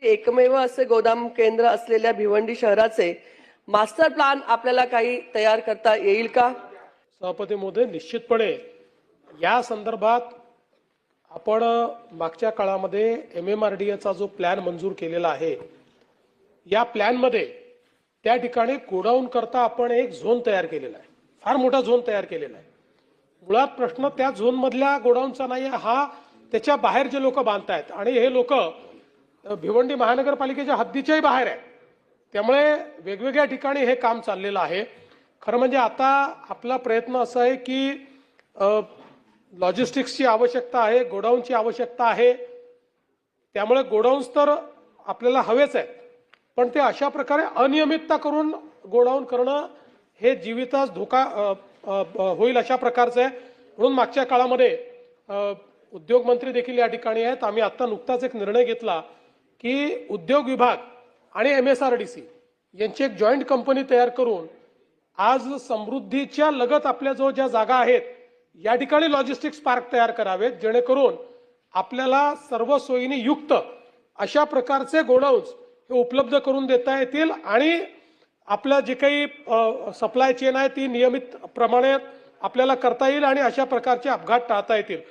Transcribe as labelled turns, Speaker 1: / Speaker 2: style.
Speaker 1: एकमेव असे गोदाम केंद्र असलेल्या भिवंडी शहराचे मास्टर प्लॅन आपल्याला काही तयार करता येईल का?
Speaker 2: सभापती महोदय, निश्चितपणे या संदर्भात आपण मागच्या काळामध्ये MMRDAचा जो प्लॅन मंजूर केलेला आहे, या प्लॅनमध्ये त्या ठिकाणी गोडाऊन करता आपण एक झोन तयार केलेला आहे, फार मोठा झोन तयार केलेला आहे. मुळात प्रश्न त्या झोन मधल्या गोडाऊनचा नाही, हा त्याच्या बाहेर जे लोक बांधतायत आणि हे लोक भिवंडी महानगरपालिकेच्या हद्दीच्याही बाहेर आहे. त्यामुळे वेगवेगळ्या ठिकाणी हे काम चाललेलं आहे. खरं म्हणजे आता आपला प्रयत्न असा आहे की लॉजिस्टिक्सची आवश्यकता आहे, गोडाऊनची आवश्यकता आहे. त्यामुळे गोडाऊन्स तर आपल्याला हवेच आहेत, पण ते अशा प्रकारे अनियमितता करून गोडाऊन करणं हे जीवितास धोका होईल अशा प्रकारचं आहे. म्हणून मागच्या काळामध्ये उद्योग मंत्री देखील या ठिकाणी आहेत. आम्ही आता नुकताच एक निर्णय घेतला की उद्योग विभाग आणि MSRDC यांची एक जॉईंट कंपनी तयार करून आज समृद्धीच्या लगत आपल्या जो ज्या जागा आहेत या ठिकाणी लॉजिस्टिक्स पार्क तयार करावेत, जेणेकरून आपल्याला सर्व सोयीने युक्त अशा प्रकारचे गोडाऊन्स हे उपलब्ध करून देता येतील आणि आपलं जे काही सप्लाय चेन आहे ती नियमित प्रमाणे आपल्याला करता येईल आणि अशा प्रकारचे अपघात टाळता येतील.